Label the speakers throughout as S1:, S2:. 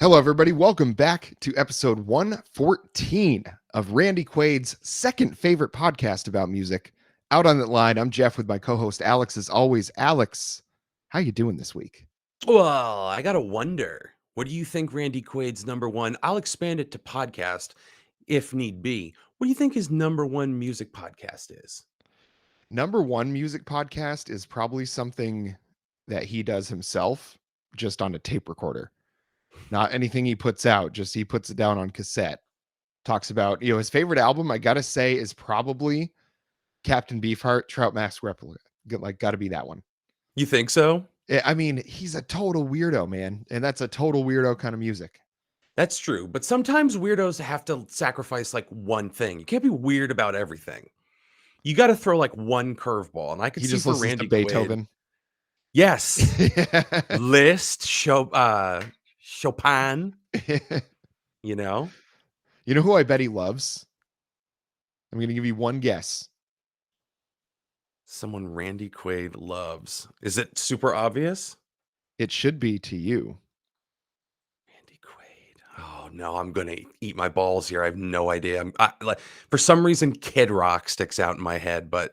S1: Hello, everybody. Welcome back to episode 114 of Randy Quaid's second favorite podcast about music. Out on the line, I'm Jeff with my co-host Alex. As always, Alex, how you doing this week?
S2: Well, I gotta wonder. What do you think Randy Quaid's number one? I'll expand it to podcast if need be. What do you think his number one music podcast is?
S1: Number one music podcast is probably something that he does himself, just on a tape recorder. Not anything he puts out, just he puts it down on cassette. Talks about, his favorite album, I gotta say, is probably Captain Beefheart, Trout Mask Replica. Like, gotta be that one.
S2: You think so?
S1: I mean, he's a total weirdo, man. And that's a total weirdo kind of music.
S2: That's true. But sometimes weirdos have to sacrifice like one thing. You can't be weird about everything. You got to throw like one curveball. And I could
S1: He
S2: see
S1: just
S2: for
S1: listens to
S2: Randy Quaid.
S1: Beethoven.
S2: Yes. Liszt, Chopin, you know?
S1: You know who I bet he loves? I'm going to give you one guess.
S2: Someone Randy Quaid loves. Is it super obvious?
S1: It should be to you.
S2: Randy Quaid. Oh no, I'm gonna eat my balls here. I have no idea. For some reason, Kid Rock sticks out in my head, but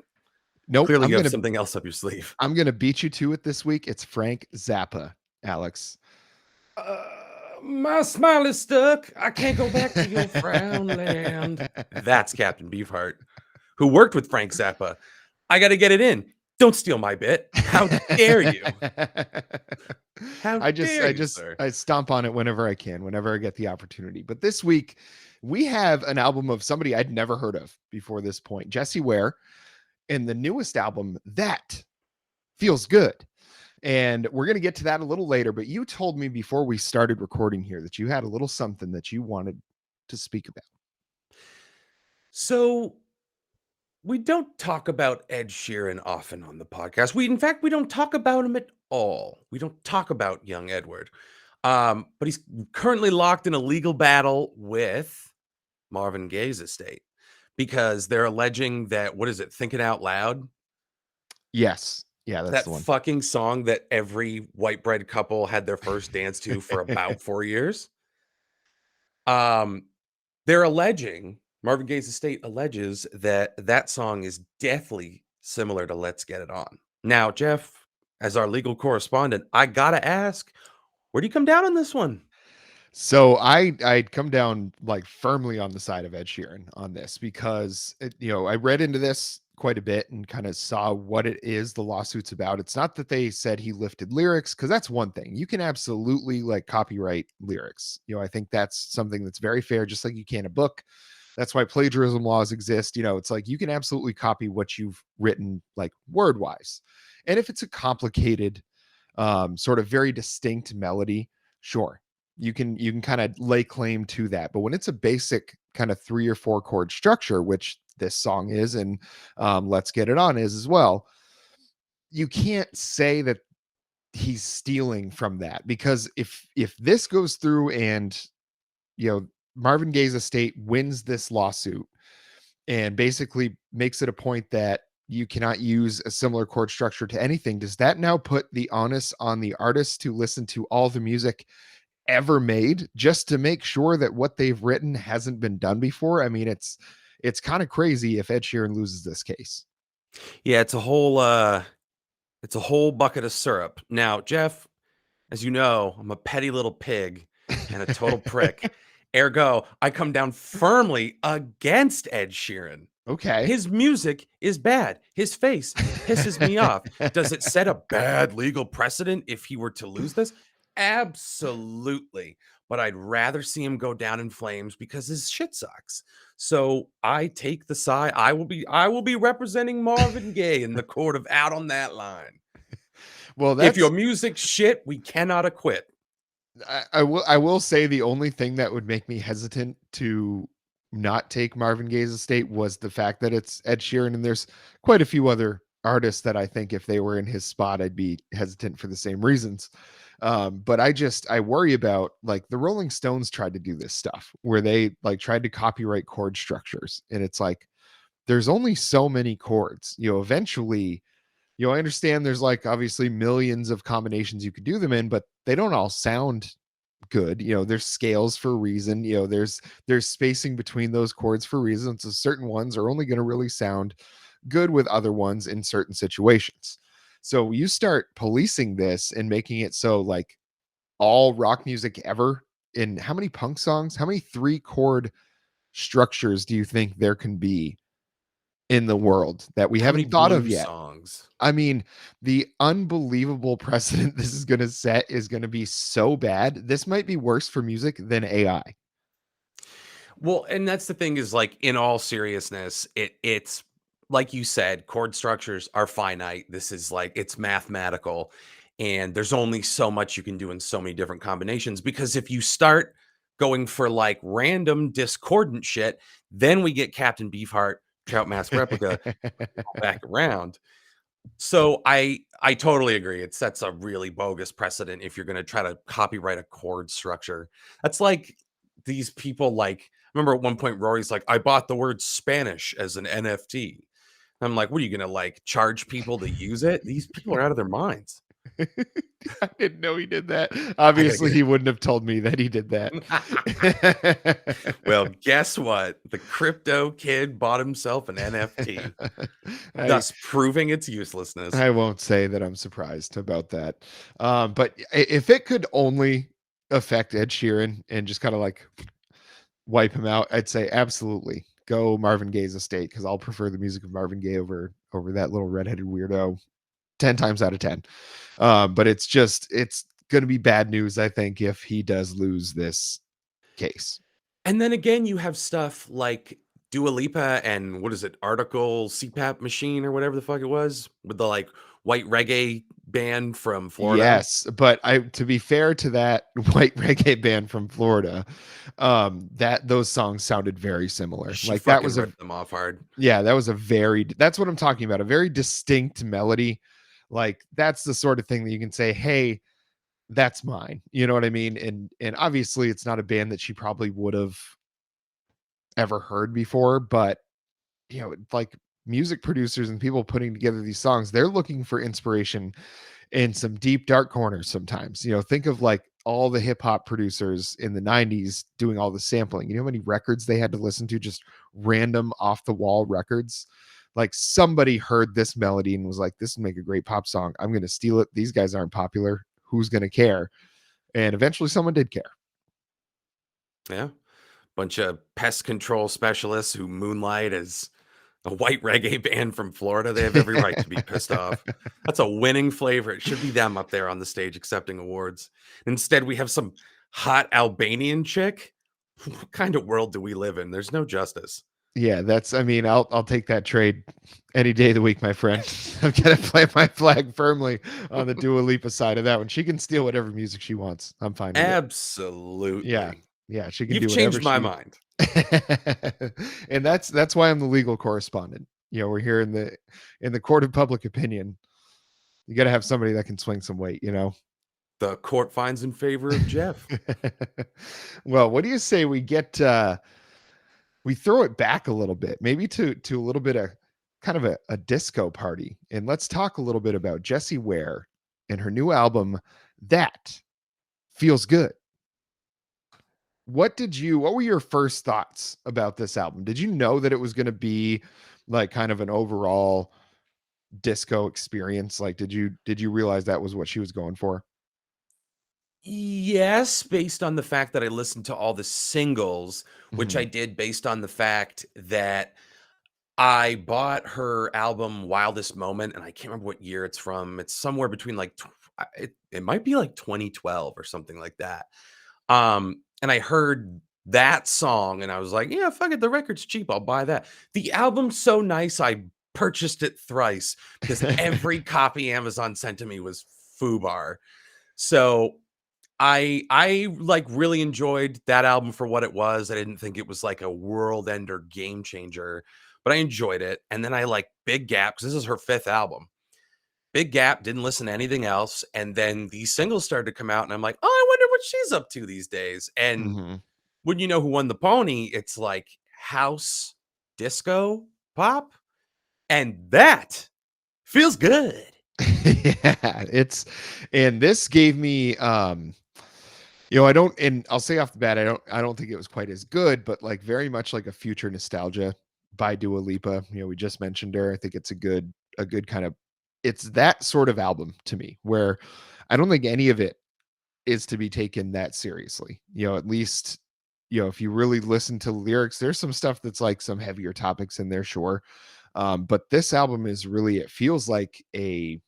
S1: Nope.
S2: clearly you have something else up your sleeve.
S1: I'm going to beat you to it this week. It's Frank Zappa, Alex.
S2: My smile is stuck. I can't go back to your frown land. That's Captain Beefheart, who worked with Frank Zappa. I got to get it in. Don't steal my bit. How dare you?
S1: I stomp on it whenever I can, whenever I get the opportunity. But this week we have an album of somebody I'd never heard of before this point, Jessie Ware, and the newest album, That Feels Good. And we're going to get to that a little later, but you told me before we started recording here that you had a little something that you wanted to speak about.
S2: So we don't talk about Ed Sheeran often on the podcast. In fact, we don't talk about him at all. We don't talk about young Edward. But he's currently locked in a legal battle with Marvin Gaye's estate because they're alleging that, what is it, Thinking Out Loud?
S1: Yes. Yeah, that's
S2: that
S1: the one.
S2: fucking song that every white bread couple had their first dance to for about 4 years. They're alleging, Marvin Gaye's estate alleges that song is deathly similar to Let's Get It On. Now, Jeff, as our legal correspondent, I gotta ask, where do you come down on this one?
S1: So I'd come down like firmly on the side of Ed Sheeran on this because I read into this quite a bit and kind of saw what it is the lawsuit's about. It's not that they said he lifted lyrics, because that's one thing. You can absolutely like copyright lyrics. I think that's something that's very fair, just like you can a book. That's why plagiarism laws exist. It's like you can absolutely copy what you've written, like word wise. And if it's a complicated, sort of very distinct melody, sure, you can kind of lay claim to that. But when it's a basic kind of 3 or 4 chord structure, which this song is, and Let's Get It On is as well, you can't say that he's stealing from that, because if this goes through and Marvin Gaye's estate wins this lawsuit and basically makes it a point that you cannot use a similar chord structure to anything, does that now put the onus on the artist to listen to all the music ever made just to make sure that what they've written hasn't been done before? I mean, it's kind of crazy if Ed Sheeran loses this case.
S2: Yeah, it's a whole bucket of syrup. Now, Jeff, as you know, I'm a petty little pig and a total prick. Ergo, I come down firmly against Ed Sheeran.
S1: Okay.
S2: His music is bad. His face pisses me off. Does it set a bad legal precedent if he were to lose this? Absolutely. But I'd rather see him go down in flames because his shit sucks. So I take the side. I will be representing Marvin Gaye in the court of Out on That Line.
S1: Well,
S2: if your music's shit, we cannot acquit.
S1: I will say the only thing that would make me hesitant to not take Marvin Gaye's estate was the fact that it's Ed Sheeran, and there's quite a few other artists that I think if they were in his spot, I'd be hesitant for the same reasons. But I worry about, like, the Rolling Stones tried to do this stuff where they like tried to copyright chord structures, and it's like there's only so many chords. Eventually, I understand there's like obviously millions of combinations you could do them in, but they don't all sound good. There's scales for a reason. There's spacing between those chords for reasons. So certain ones are only going to really sound good with other ones in certain situations. So you start policing this and making it so like all rock music ever, in how many punk songs, how many three chord structures do you think there can be in the world that we
S2: How many
S1: haven't thought of
S2: blues
S1: yet?
S2: songs?
S1: I mean, the unbelievable precedent this is going to set is going to be so bad. This might be worse for music than AI.
S2: Well, and that's the thing is like in all seriousness, it's like you said, chord structures are finite. This is like it's mathematical and there's only so much you can do in so many different combinations because if you start going for like random discordant shit, then we get Captain Beefheart, Trout Mask Replica back around. So I totally agree. It sets a really bogus precedent if you're going to try to copyright a chord structure. That's like these people like remember at one point Rory's like I bought the word Spanish as an NFT. I'm like, what are you going to like charge people to use it? These people are out of their minds.
S1: I didn't know he did that.
S2: I got to
S1: Obviously,
S2: get
S1: he wouldn't have told me that he did that.
S2: Well, guess what? The crypto kid bought himself an NFT,
S1: I
S2: thus proving its uselessness.
S1: I won't say that I'm surprised about that. But if it could only affect Ed Sheeran and just kind of like wipe him out, I'd say absolutely go Marvin Gaye's estate because I'll prefer the music of Marvin Gaye over that little redheaded weirdo 10 times out of 10. But it's going to be bad news, I think, if he does lose this case.
S2: And then again, you have stuff like Dua Lipa and what is it, Article CPAP Machine or whatever the fuck it was, with the like white reggae band from Florida.
S1: Yes, but to be fair to that white reggae band from Florida, that those songs sounded very similar.
S2: She
S1: Like that
S2: fucking
S1: was a
S2: ripped them off hard.
S1: yeah, that was a very that's what I'm talking about, a very distinct melody. Like that's the sort of thing that you can say, "Hey, that's mine." You know what I mean? And obviously it's not a band that she probably would have ever heard before, but like music producers and people putting together these songs, they're looking for inspiration in some deep dark corners sometimes. Think of like all the hip hop producers in the 90s doing all the sampling. You know how many records they had to listen to, just random off the wall records? Like somebody heard this melody and was like, this would make a great pop song. I'm going to steal it. These guys aren't popular. Who's going to care? And eventually someone did care.
S2: Yeah. Bunch of pest control specialists who moonlight as a white reggae band from Florida. They have every right to be pissed off. That's a winning flavor. It should be them up there on the stage accepting awards. Instead, we have some hot Albanian chick. What kind of world do we live in? There's no justice.
S1: Yeah, I mean, I'll take that trade any day of the week, my friend. I'm gonna plant my flag firmly on the Dua Lipa side of that one. She can steal whatever music she wants. I'm fine with it. Yeah.
S2: Absolutely.
S1: Yeah, she can
S2: You've
S1: do whatever
S2: changed my
S1: she
S2: mind.
S1: and that's why I'm the legal correspondent. We're here in the court of public opinion. You got to have somebody that can swing some weight.
S2: The court finds in favor of Jeff.
S1: Well, what do you say we throw it back a little bit, maybe to a little bit of kind of a disco party, and let's talk a little bit about Jessie Ware and her new album That Feels Good. What were your first thoughts about this album? Did you know that it was going to be like kind of an overall disco experience? Like did you realize that was what she was going for?
S2: Yes, based on the fact that I listened to all the singles, which I
S1: Mhm.
S2: did based on the fact that I bought her album Wildest Moment, and I can't remember what year it's from. It's somewhere between like it might be like 2012 or something like that. And I heard that song and I was like, yeah, fuck it, the record's cheap. I'll buy that. The album's so nice, I purchased it thrice because every copy Amazon sent to me was foobar. So I like really enjoyed that album for what it was. I didn't think it was like a world ender game changer, but I enjoyed it. And then I like Big Gap because this is her fifth album. Big Gap, didn't listen to anything else. And then these singles started to come out, and I'm like, oh, I wonder what she's up to these days. And
S1: Mhm.
S2: when you know who won the pony, it's like house, disco, pop, and that feels good.
S1: Yeah, and this gave me I don't, and I'll say off the bat, I don't think it was quite as good, but like very much like a future nostalgia by Dua Lipa. We just mentioned her. I think it's a good kind of, it's that sort of album to me where I don't think any of it is to be taken that seriously. At least, if you really listen to lyrics, there's some stuff that's like some heavier topics in there, sure. But this album is really, it feels like a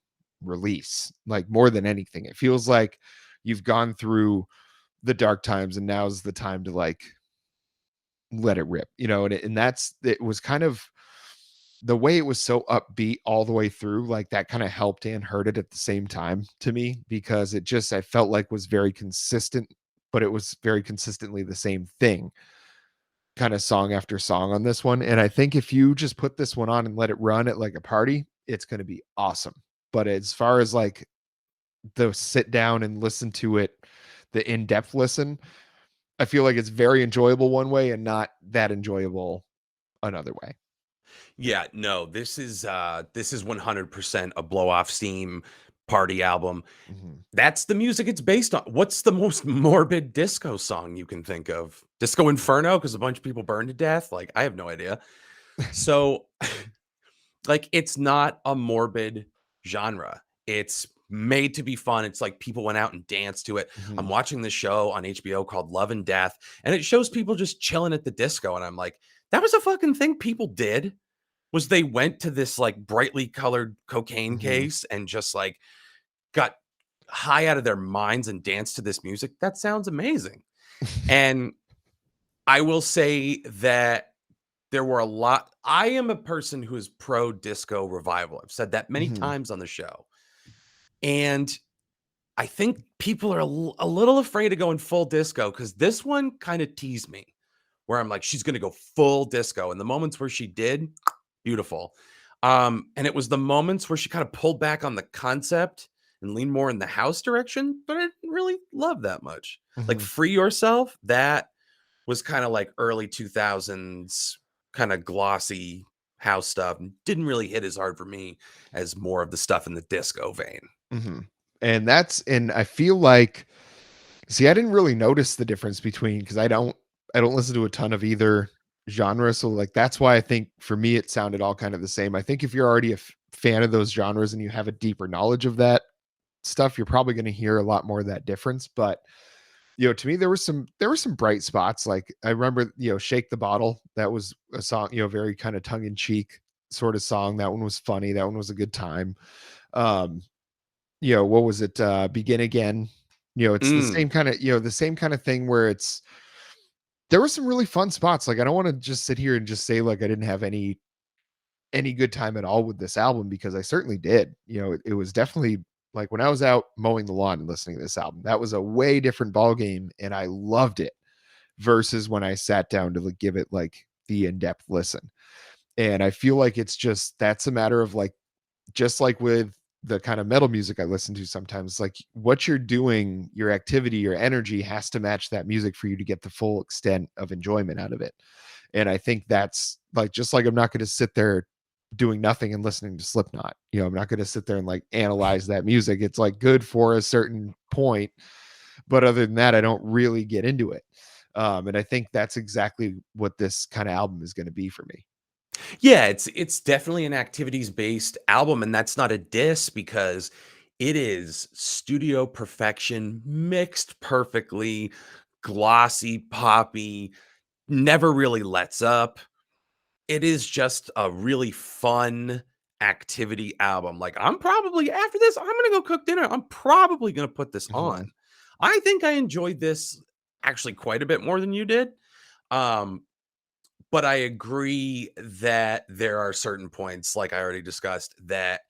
S1: release, like more than anything. It feels like you've gone through the dark times and now's the time to like let it rip, and that's, it was kind of the way it was so upbeat all the way through, like that kind of helped and hurt it at the same time to me, because it just, I felt like was very consistent, but it was very consistently the same thing, kind of song after song on this one. And I think if you just put this one on and let it run at like a party, it's going to be awesome. But as far as like the sit down and listen to it, the in-depth listen, I feel like it's very enjoyable one way and not that enjoyable another way.
S2: Yeah, no, this is 100% a blow off steam party album.
S1: Mhm.
S2: That's the music it's based on. What's the most morbid disco song you can think of? Disco Inferno because a bunch of people burned to death? Like, I have no idea. So, like, it's not a morbid genre. It's made to be fun. It's like people went out and danced to it. I'm
S1: Mhm.
S2: watching this show on HBO called Love and Death, and it shows people just chilling at the disco. And I'm like, that was a fucking thing people did. Was they went to this like brightly colored cocaine
S1: Mhm.
S2: case and just like got high out of their minds and danced to this music. That sounds amazing. And I will say that there were a lot. I am a person who is pro disco revival. I've said that many
S1: Mhm.
S2: times on the show. And I think people are a little afraid of going full disco because this one kind of teased me where I'm like, she's going to go full disco. And the moments where she did, beautiful. And it was the moments where she kind of pulled back on the concept and leaned more in the house direction, but I didn't really love that much. Like
S1: Mhm.
S2: Free Yourself, that was kind of like early 2000s kind of glossy house stuff and didn't really hit as hard for me as more of the stuff in the disco vein.
S1: Mhm. And I feel like, see, I didn't really notice the difference between, because I don't listen to a ton of either genre. So like that's why I think for me it sounded all kind of the same. I think if you're already a fan of those genres and you have a deeper knowledge of that stuff, you're probably going to hear a lot more of that difference. But to me there were some bright spots. Like I remember, Shake the Bottle. That was a song, very kind of tongue in cheek sort of song. That one was funny. That one was a good time. Um, what was it? Begin Again. It's the
S2: Mm,
S1: same kind of, the same kind of thing where it's, there were some really fun spots. Like I don't want to just sit here and just say like I didn't have any good time at all with this album, because I certainly did. It was definitely like when I was out mowing the lawn and listening to this album, that was a way different ball game and I loved it versus when I sat down to like give it like the in-depth listen. And I feel like it's just, that's a matter of like, just like with the kind of metal music I listen to sometimes, like what you're doing, your activity, your energy has to match that music for you to get the full extent of enjoyment out of it. And I think that's like, just like I'm not going to sit there doing nothing and listening to Slipknot. I'm not going to sit there and like analyze that music. It's like good for a certain point, but other than that, I don't really get into it. And I think that's exactly what this kind of album is going to be for me.
S2: yeah, it's definitely an activities based album, and that's not a diss because it is studio perfection mixed perfectly, glossy, poppy, never really lets up. It is just a really fun activity album. Like, I'm probably after this, I'm gonna go cook dinner. I'm probably gonna put this
S1: Mhm.
S2: on. I think I enjoyed this actually quite a bit more than you did. Um, but I agree that there are certain points, like I already discussed, that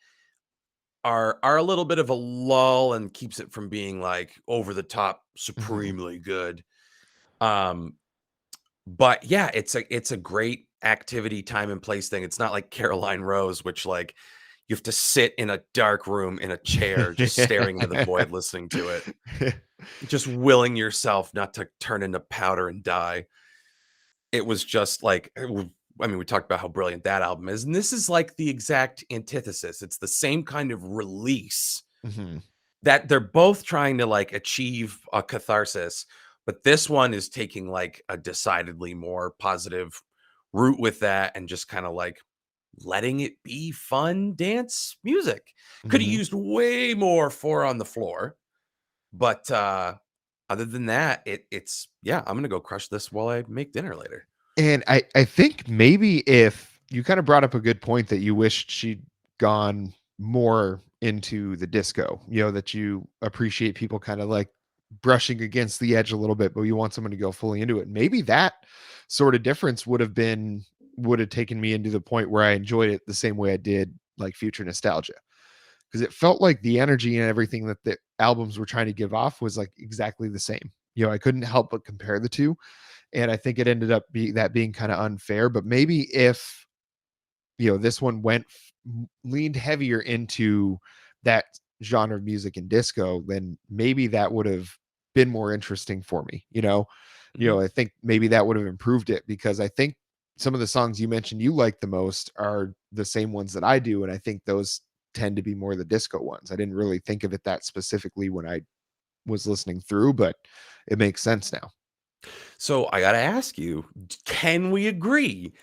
S2: are a little bit of a lull and keeps it from being like over the top
S1: Mhm.
S2: supremely good. Um, But yeah, it's a great activity, time and place thing. It's not like Caroline Rose, which like you have to sit in a dark room in a chair just staring into the void listening to it, just willing yourself not to turn into powder and die. It was just like I mean, we talked about how brilliant that album is, and this is like the exact antithesis. It's the same kind of release,
S1: Mhm.
S2: that they're both trying to like achieve a catharsis, but this one is taking like a decidedly more positive route with that and just kind of like letting it be fun dance music. Could have
S1: Mhm.
S2: used way more four on the floor, but other than that, it's yeah, I'm gonna go crush this while I make dinner later.
S1: And I think maybe if you kind of brought up a good point that you wished she'd gone more into the disco, that you appreciate people kind of like brushing against the edge a little bit, but you want someone to go fully into it. Maybe that sort of difference would have taken me into the point where I enjoyed it the same way I did like Future Nostalgia. Because it felt like the energy and everything that the albums were trying to give off was like exactly the same. I couldn't help but compare the two, and I think it ended up being kind of unfair. But maybe if this one leaned heavier into that genre of music and disco, then maybe that would have been more interesting for me.
S2: Mhm.
S1: I think maybe that would have improved it, because I think some of the songs you mentioned you like the most are the same ones that I do, and I think those tend to be more the disco ones. I didn't really think of it that specifically when I was listening through, but it makes sense now.
S2: So I gotta ask you, can we agree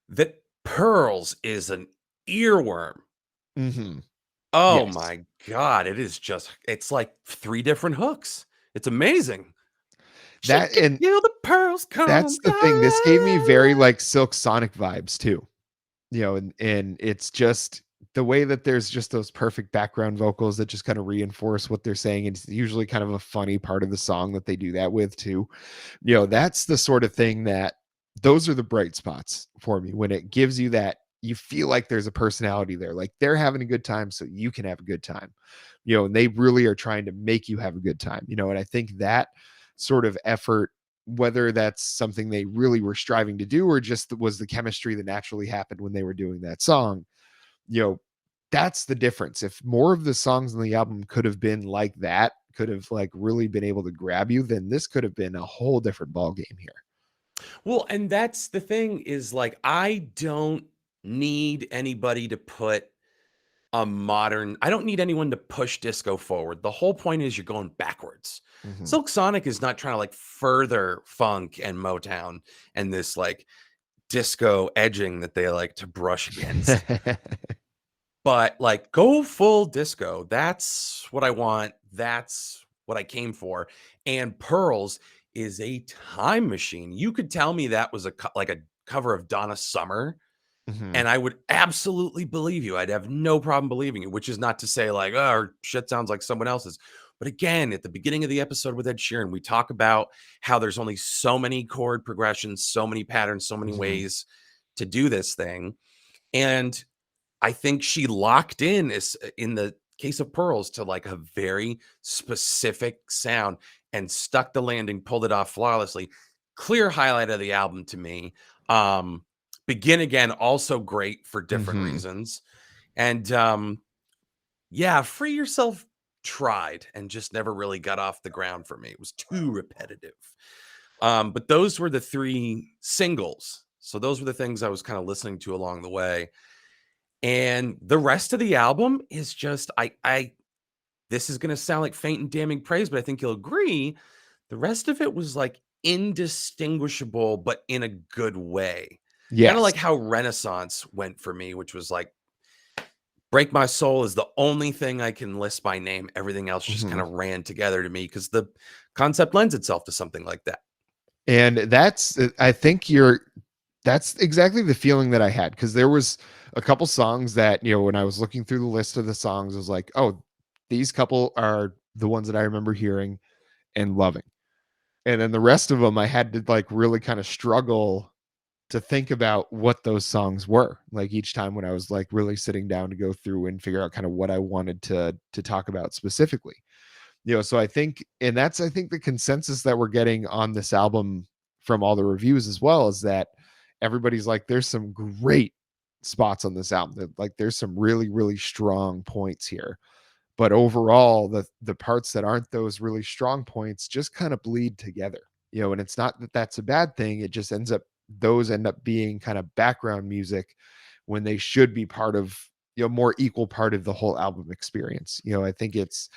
S2: that Pearls is an earworm?
S1: Mhm.
S2: Oh
S1: Yes.
S2: my god, it is just it's like 3 different hooks. It's amazing. She
S1: That
S2: can
S1: and
S2: feel the pearls come
S1: That's the thing. This gave me very
S2: alive.
S1: like Silk Sonic vibes too. And it's just the way that there's just those perfect background vocals that just kind of reinforce what they're saying. It's usually kind of a funny part of the song that they do that with too. That's the sort of thing that those are the bright spots for me, when it gives you that you feel like there's a personality there, like they're having a good time so you can have a good time. And they really are trying to make you have a good time. And I think that sort of effort, whether that's something they really were striving to do or just was the chemistry that naturally happened when they were doing that song, you know, that's the difference. If more of the songs on the album could have been like that, could have like really been able to grab you, then this could have been a whole different ball game here.
S2: Well, and that's the thing is like I don't need anybody to put I don't need anyone to push disco forward. The whole point is you're going backwards.
S1: Mhm.
S2: Silk Sonic is not trying to like further funk and Motown and this like disco edging that they like to brush against. But like go full disco. That's what I want. That's what I came for. And Pearls is a time machine. You could tell me that was like a cover of Donna Summer
S1: Mhm.
S2: and I would absolutely believe you. I'd have no problem believing you, which is not to say like, oh, her shit sounds like someone else's. But again, at the beginning of the episode with Ed Sheeran, we talk about how there's only so many chord progressions, so many patterns, so many
S1: Mhm.
S2: ways to do this thing. And I think she locked in the case of Pearls to like a very specific sound and stuck the landing, pulled it off flawlessly. Clear highlight of the album to me. Um, Begin Again, also great for different
S1: Mhm.
S2: reasons. And yeah, Free Yourself tried and just never really got off the ground for me. It was too repetitive. But those were the three singles. So those were the things I was kind of listening to along the way. And the rest of the album is just I this is gonna sound like faint and damning praise, but I think you'll agree. The rest of it was like indistinguishable, but in a good way. Kind of
S1: Yes.
S2: like how Renaissance went for me, which was like Break My Soul is the only thing I can list by name. Everything else just kind
S1: Mhm.
S2: of ran together to me because the concept lends itself to something like that.
S1: And I think that's exactly the feeling that I had, because there was a couple songs that, when I was looking through the list of the songs, I was like, oh, these couple are the ones that I remember hearing and loving. And then the rest of them, I had to like really kind of struggle to think about what those songs were. Like each time when I was like really sitting down to go through and figure out kind of what I wanted to talk about specifically. So I think, and that's I think the consensus that we're getting on this album from all the reviews as well, is that everybody's like, there's some great spots on this album. Like there's some really, really strong points here. But overall, the parts that aren't those really strong points just kind of bleed together. And it's not that that's a bad thing. It just end up being kind of background music when they should be part of, more equal part of the whole album experience. I think it's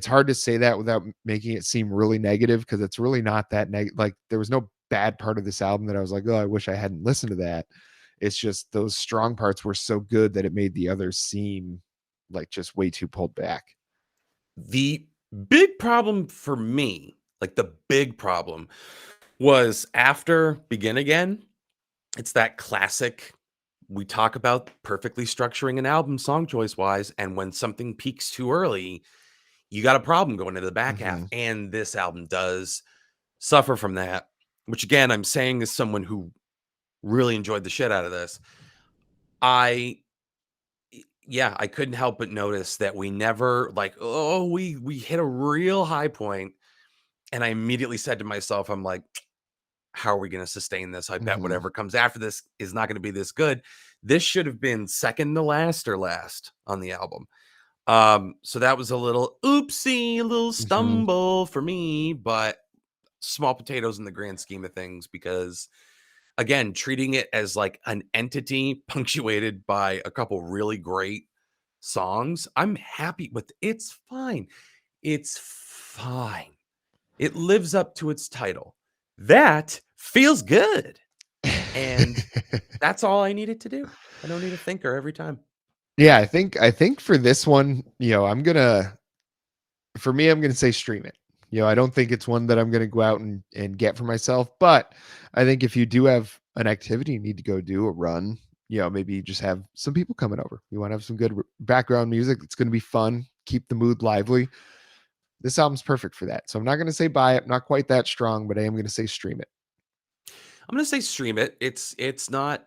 S1: hard to say that without making it seem really negative, because it's really not that negative. Like, there was no bad part of this album that I was like, oh, I wish I hadn't listened to that. It's just those strong parts were so good that it made the others seem like just way too pulled back.
S2: The big problem for me, like the big problem, was after Begin Again. It's that classic, we talk about perfectly structuring an album song choice wise, and when something peaks too early, you got a problem going into the back half.
S1: Hmm.
S2: And this album does suffer from that, which again, I'm saying as someone who really enjoyed the shit out of this. I Yeah, I couldn't help but notice that we never like, oh, we hit a real high point, and I immediately said to myself, I'm like, how are we going to sustain this? I bet
S1: Hmm.
S2: whatever comes after this is not going to be this good. This should have been second to last or last on the album. So that was a little oopsie, a little
S1: Hmm.
S2: stumble for me, but small potatoes in the grand scheme of things, because again, treating it as like an entity punctuated by a couple really great songs, I'm happy with. It's fine. It's fine. It lives up to its title. That feels good. And that's all I needed to do. I don't need a thinker every time.
S1: Yeah, I think for this one, I'm gonna say stream it. I don't think it's one that I'm gonna go out and get for myself, but I think if you do have an activity you need to go do, a run, maybe you just have some people coming over. You want to have some good background music. It's gonna be fun, keep the mood lively. This album's perfect for that. So I'm not gonna say buy it, not quite that strong, but I am gonna say stream it.
S2: I'm gonna say stream it. It's not,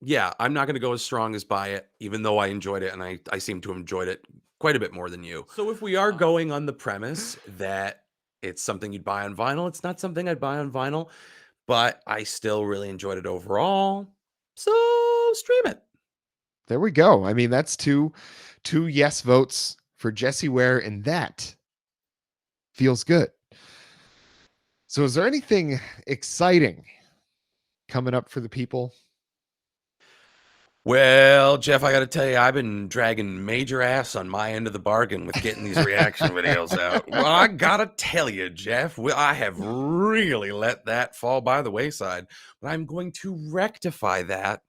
S2: yeah, I'm not gonna go as strong as buy it, even though I enjoyed it, and I seem to have enjoyed it quite a bit more than you. So if we are going on the premise that it's something you'd buy on vinyl, it's not something I'd buy on vinyl, but I still really enjoyed it overall. So stream it.
S1: There we go. I mean, that's two yes votes for Jessie Ware, and that feels good. So is there anything exciting coming up for the people?
S2: Well, Jeff, I got to tell you, I've been dragging major ass on my end of the bargain with getting these reaction videos out. Well, I got to tell you, Jeff, I have really let that fall by the wayside, but I'm going to rectify that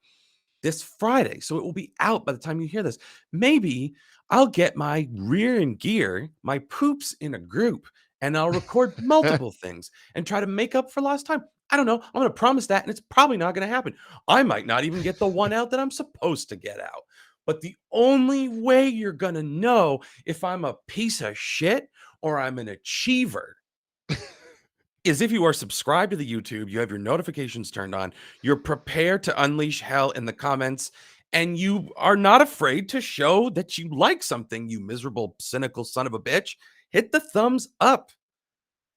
S2: this Friday. So it will be out by the time you hear this. Maybe I'll get my rear in gear, my poops in a group, and I'll record multiple things and try to make up for lost time. I don't know. I'm going to promise that, and it's probably not going to happen. I might not even get the one out that I'm supposed to get out. But the only way you're going to know if I'm a piece of shit or I'm an achiever is if you are subscribed to the YouTube, you have your notifications turned on, you're prepared to unleash hell in the comments, and you are not afraid to show that you like something, you miserable, cynical son of a bitch. Hit the thumbs up,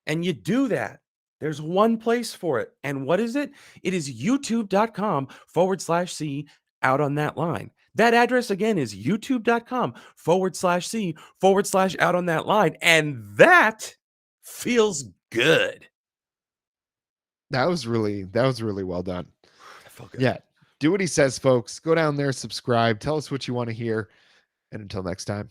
S2: and you do that. There's one place for it. And what is it? It is youtube.com/C out on that line. That address again is youtube.com/C/ out on that line. And that feels good.
S1: That was really well done.
S2: That felt good.
S1: Yeah. Do what he says, folks. Go down there, subscribe, tell us what you want to hear. And until next time.